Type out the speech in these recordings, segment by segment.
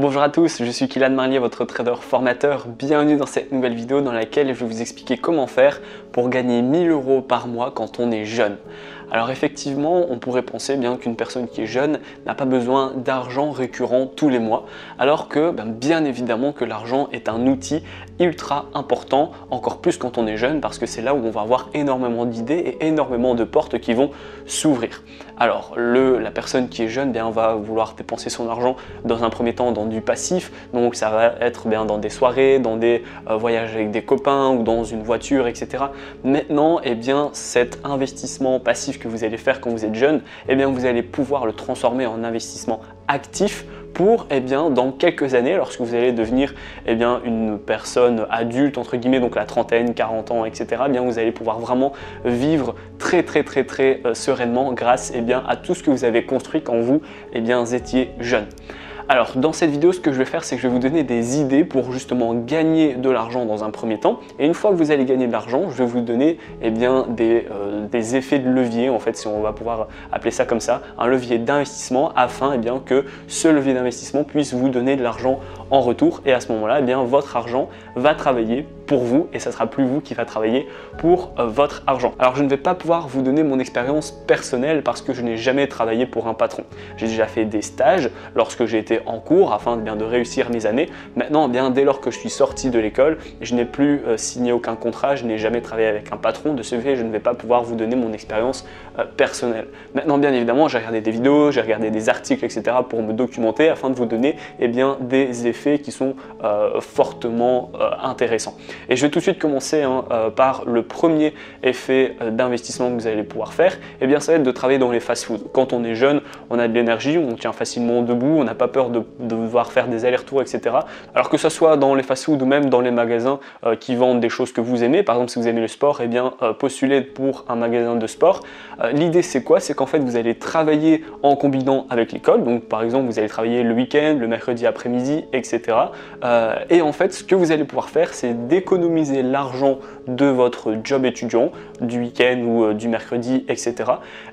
Bonjour à tous, je suis Kylian Marlier, votre trader formateur. Bienvenue dans cette nouvelle vidéo dans laquelle je vais vous expliquer comment faire pour gagner 1000 € par mois quand on est jeune. Alors effectivement, on pourrait penser bien qu'une personne qui est jeune n'a pas besoin d'argent récurrent tous les mois, alors que bien évidemment que l'argent est un outil ultra important, encore plus quand on est jeune, parce que c'est là où on va avoir énormément d'idées et énormément de portes qui vont s'ouvrir. Alors la personne qui est jeune va vouloir dépenser son argent dans un premier temps dans du passif, donc ça va être dans des soirées, dans des voyages avec des copains ou dans une voiture, etc. Maintenant, cet investissement passif que vous allez faire quand vous êtes jeune, vous allez pouvoir le transformer en investissement actif pour dans quelques années, lorsque vous allez devenir une personne adulte entre guillemets, donc la trentaine, 40 ans, etc. Vous allez pouvoir vraiment vivre très sereinement grâce à tout ce que vous avez construit quand vous étiez jeune. Alors dans cette vidéo, ce que je vais faire, c'est que je vais vous donner des idées pour justement gagner de l'argent dans un premier temps. Et une fois que vous allez gagner de l'argent, je vais vous donner des effets de levier, en fait, si on va pouvoir appeler ça comme ça, un levier d'investissement afin que ce levier d'investissement puisse vous donner de l'argent en retour. Et à ce moment-là, votre argent va travailler pour vous et ça sera plus vous qui va travailler pour votre argent. Alors je ne vais pas pouvoir vous donner mon expérience personnelle parce que je n'ai jamais travaillé pour un patron. J'ai déjà fait des stages lorsque j'ai été en cours afin de réussir mes années. Maintenant, dès lors que je suis sorti de l'école, je n'ai plus signé aucun contrat, je n'ai jamais travaillé avec un patron. De ce fait, je ne vais pas pouvoir vous donner mon expérience personnelle. Maintenant, bien évidemment, j'ai regardé des vidéos, j'ai regardé des articles, etc. pour me documenter afin de vous donner des effets qui sont fortement intéressants. Et je vais tout de suite commencer par le premier effet d'investissement que vous allez pouvoir faire. Ça va être de travailler dans les fast-food. Quand on est jeune, on a de l'énergie, on tient facilement debout, on n'a pas peur de devoir faire des allers-retours, etc. Alors que ce soit dans les fast-food ou même dans les magasins qui vendent des choses que vous aimez, par exemple si vous aimez le sport, postulez pour un magasin de sport. L'idée c'est quoi? C'est qu'en fait vous allez travailler en combinant avec l'école. Donc par exemple vous allez travailler le week-end, le mercredi après-midi, etc. Et en fait ce que vous allez pouvoir faire, c'est d'économiser l'argent de votre job étudiant, du week-end ou du mercredi, etc.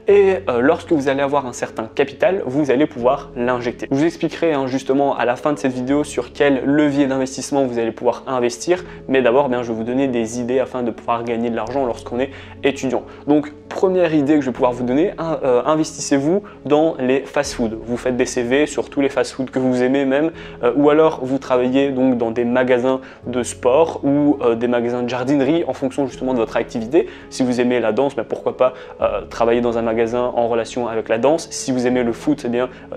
Et lorsque vous allez avoir un certain capital, vous allez pouvoir l'injecter. Je vous expliquerai justement à la fin de cette vidéo sur quel levier d'investissement vous allez pouvoir investir, mais d'abord je vais vous donner des idées afin de pouvoir gagner de l'argent lorsqu'on est étudiant. Donc première idée que je vais pouvoir vous donner, investissez-vous dans les fast-food. Vous faites des CV sur tous les fast-food que vous aimez même, ou alors vous travaillez donc dans des magasins de sport ou des magasins de jardinerie en fonction justement de votre activité. Si vous aimez la danse, pourquoi pas travailler dans un magasin en relation avec la danse. Si vous aimez le foot,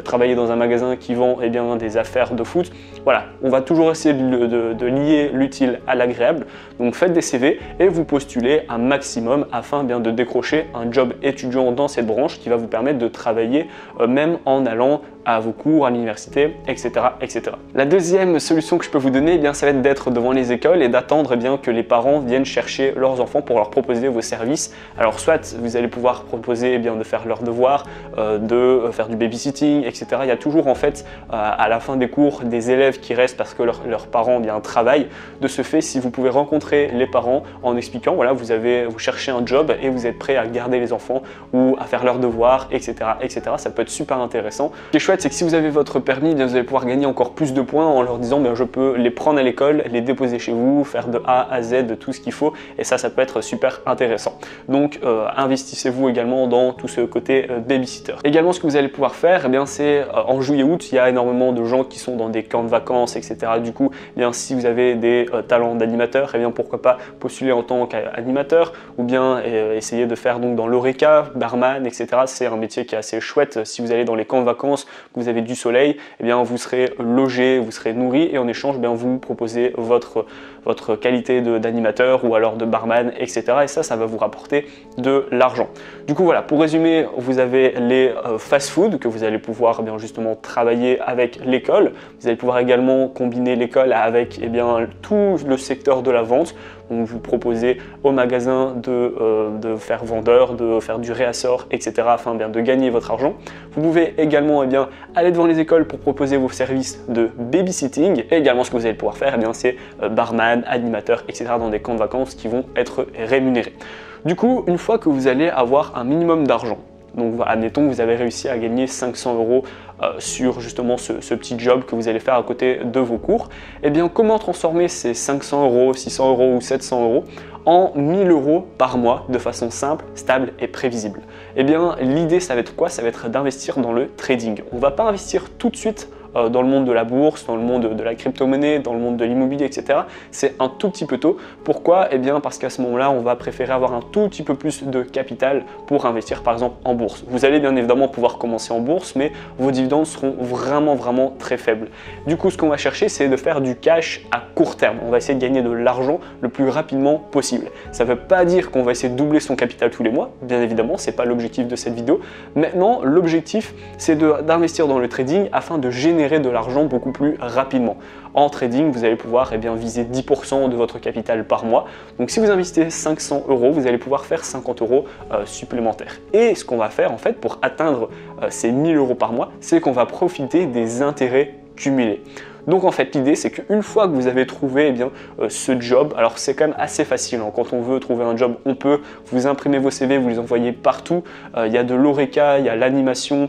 travailler dans un magasin qui vend des affaires de foot. Voilà, on va toujours essayer de lier l'utile à l'agréable. Donc faites des CV et vous postulez un maximum afin de décrocher un job étudiant dans cette branche qui va vous permettre de travailler même en allant à vos cours, à l'université, etc., etc. La deuxième solution que je peux vous donner, ça va être d'être devant les écoles et d'attendre que les parents viennent chercher leurs enfants pour leur proposer vos services. Alors soit vous allez pouvoir proposer de faire leurs devoirs, de faire du babysitting, etc. Il y a toujours en fait à la fin des cours des élèves qui restent parce que leurs parents travaillent. De ce fait, si vous pouvez rencontrer les parents en expliquant, voilà, vous cherchez un job et vous êtes prêt à garder les enfants ou à faire leurs devoirs, etc., etc. Ça peut être super intéressant. Ce qui est chouette, c'est que si vous avez votre permis, vous allez pouvoir gagner encore plus de points en leur disant je peux les prendre à l'école, les déposer chez vous, faire de A à Z de tout ce qu'il faut, et ça peut être super intéressant. Donc investissez-vous également dans tout ce côté babysitter. Également, ce que vous allez pouvoir faire, c'est en juillet-août, il y a énormément de gens qui sont dans des camps de vacances, etc. Du coup, si vous avez des talents d'animateur, pourquoi pas postuler en tant qu'animateur, ou bien essayer de faire donc dans l'Oreca, barman, etc. C'est un métier qui est assez chouette. Si vous allez dans les camps de vacances, que vous avez du soleil, vous serez logé, vous serez nourri, et en échange, vous proposez votre qualité d'animateur ou alors de barman, etc. Et ça va vous rapporter de l'argent. Du coup, voilà, pour résumer, vous avez les fast-food que vous allez pouvoir justement travailler avec l'école. Vous allez pouvoir également combiner l'école avec tout le secteur de la vente. Donc vous proposez au magasin de faire vendeur, de faire du réassort, etc. afin de gagner votre argent. Vous pouvez également aller devant les écoles pour proposer vos services de babysitting. Et également, ce que vous allez pouvoir faire, c'est barman, animateur, etc. dans des camps de vacances qui vont être rémunérés. Du coup, une fois que vous allez avoir un minimum d'argent, Donc admettons que vous avez réussi à gagner 500 € sur justement ce petit job que vous allez faire à côté de vos cours. Et bien comment transformer ces 500 €, 600 € ou 700 € en 1000 € par mois de façon simple, stable et prévisible? Eh bien l'idée ça va être quoi? Ça va être d'investir dans le trading. On ne va pas investir tout de suite dans le monde de la bourse, dans le monde de la crypto-monnaie, dans le monde de l'immobilier, etc. C'est un tout petit peu tôt. Pourquoi? Eh bien parce qu'à ce moment-là, on va préférer avoir un tout petit peu plus de capital pour investir par exemple en bourse. Vous allez bien évidemment pouvoir commencer en bourse, mais vos dividendes seront vraiment très faibles. Du coup, ce qu'on va chercher, c'est de faire du cash à court terme. On va essayer de gagner de l'argent le plus rapidement possible. Ça ne veut pas dire qu'on va essayer de doubler son capital tous les mois, bien évidemment, ce n'est pas l'objectif de cette vidéo. Maintenant, l'objectif, c'est d'investir dans le trading afin de générer de l'argent beaucoup plus rapidement. En trading, vous allez pouvoir viser 10% de votre capital par mois. Donc si vous investissez 500 €, vous allez pouvoir faire 50 € supplémentaires. Et ce qu'on va faire en fait pour atteindre ces 1000 € par mois, c'est qu'on va profiter des intérêts cumulés. Donc en fait l'idée c'est qu'une fois que vous avez trouvé ce job, alors c'est quand même assez facile, hein. Quand on veut trouver un job, on peut, vous imprimez vos CV, vous les envoyez partout, il y a de l'Horeca, il y a l'animation,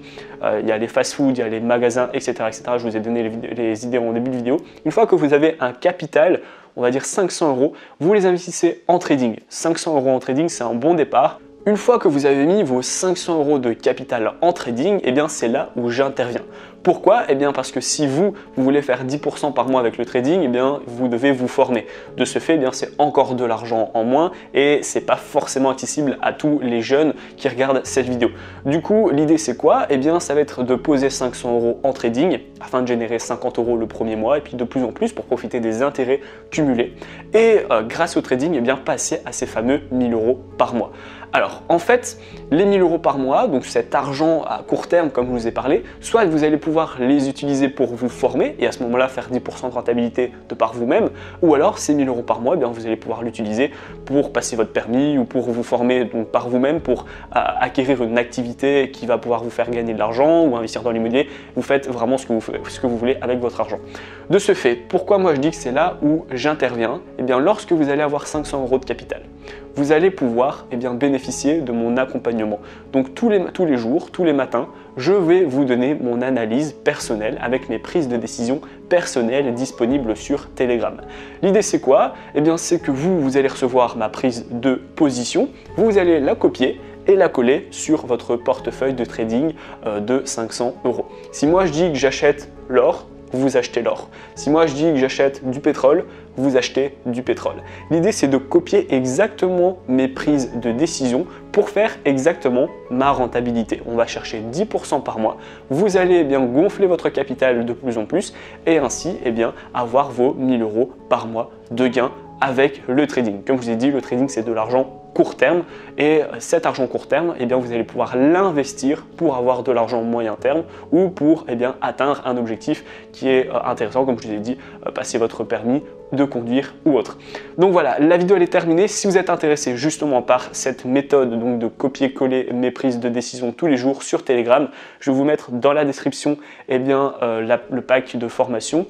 il y a les fast-food, il y a les magasins, etc., etc. Je vous ai donné les idées en début de vidéo. Une fois que vous avez un capital, on va dire 500 €, vous les investissez en trading. 500 € en trading, c'est un bon départ. Une fois que vous avez mis vos 500 € de capital en trading, eh bien c'est là où j'interviens. Pourquoi? Eh bien parce que si vous voulez faire 10% par mois avec le trading, eh bien vous devez vous former. De ce fait, eh bien c'est encore de l'argent en moins et c'est pas forcément accessible à tous les jeunes qui regardent cette vidéo. Du coup, l'idée c'est quoi? Eh bien ça va être de poser 500 € en trading afin de générer 50 € le premier mois et puis de plus en plus pour profiter des intérêts cumulés. Et grâce au trading, eh bien passer à ces fameux 1000 € par mois. Alors en fait, les 1000 € par mois, donc cet argent à court terme comme je vous ai parlé, soit vous allez pouvoir les utiliser pour vous former et à ce moment-là faire 10% de rentabilité de par vous-même, ou alors ces 1000 € par mois, eh bien, vous allez pouvoir l'utiliser pour passer votre permis ou pour vous former donc, par vous-même pour acquérir une activité qui va pouvoir vous faire gagner de l'argent ou investir dans l'immobilier. Vous faites vraiment ce que vous voulez avec votre argent. De ce fait, pourquoi moi je dis que c'est là où j'interviens? Eh bien lorsque vous allez avoir 500 € de capital, vous allez pouvoir bénéficier de mon accompagnement. Donc tous les jours, tous les matins, je vais vous donner mon analyse personnelle avec mes prises de décision personnelles disponibles sur Telegram. L'idée c'est quoi? Eh bien c'est que vous allez recevoir ma prise de position, vous allez la copier et la coller sur votre portefeuille de trading de 500 €. Si moi je dis que j'achète l'or, vous achetez l'or. Si moi je dis que j'achète du pétrole, vous achetez du pétrole. L'idée c'est de copier exactement mes prises de décision pour faire exactement ma rentabilité. On va chercher 10% par mois. Vous allez gonfler votre capital de plus en plus et ainsi avoir vos 1000 € par mois de gains avec le trading. Comme je vous ai dit, le trading c'est de l'argent court terme et cet argent court terme, vous allez pouvoir l'investir pour avoir de l'argent moyen terme ou pour atteindre un objectif qui est intéressant, comme je vous ai dit, passer votre permis de conduire ou autre. Donc voilà, la vidéo elle est terminée. Si vous êtes intéressé justement par cette méthode donc de copier-coller mes prises de décision tous les jours sur Telegram, je vais vous mettre dans la description le pack de formation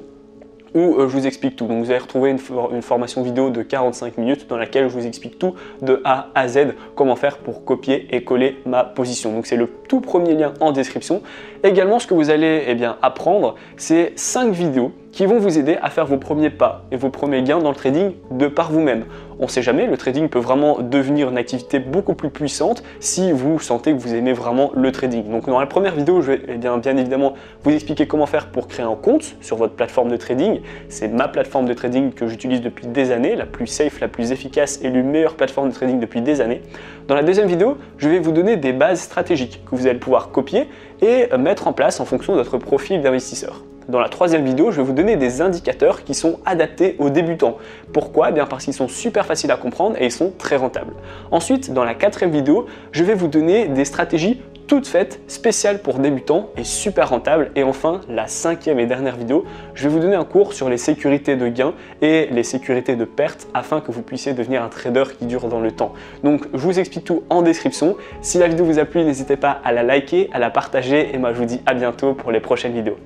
où je vous explique tout. Donc vous allez retrouver une formation vidéo de 45 minutes dans laquelle je vous explique tout de A à Z, comment faire pour copier et coller ma position. Donc c'est le tout premier lien en description. Également, ce que vous allez apprendre, c'est 5 vidéos qui vont vous aider à faire vos premiers pas et vos premiers gains dans le trading de par vous-même. On ne sait jamais, le trading peut vraiment devenir une activité beaucoup plus puissante si vous sentez que vous aimez vraiment le trading. Donc dans la première vidéo, je vais bien évidemment vous expliquer comment faire pour créer un compte sur votre plateforme de trading. C'est ma plateforme de trading que j'utilise depuis des années, la plus safe, la plus efficace et la meilleure plateforme de trading depuis des années. Dans la deuxième vidéo, je vais vous donner des bases stratégiques que vous allez pouvoir copier et mettre en place en fonction de votre profil d'investisseur. Dans la troisième vidéo, je vais vous donner des indicateurs qui sont adaptés aux débutants. Pourquoi? Parce qu'ils sont super faciles à comprendre et ils sont très rentables. Ensuite, dans la quatrième vidéo, je vais vous donner des stratégies toutes faites, spéciales pour débutants et super rentables. Et enfin, la cinquième et dernière vidéo, je vais vous donner un cours sur les sécurités de gains et les sécurités de perte afin que vous puissiez devenir un trader qui dure dans le temps. Donc, je vous explique tout en description. Si la vidéo vous a plu, n'hésitez pas à la liker, à la partager et moi je vous dis à bientôt pour les prochaines vidéos.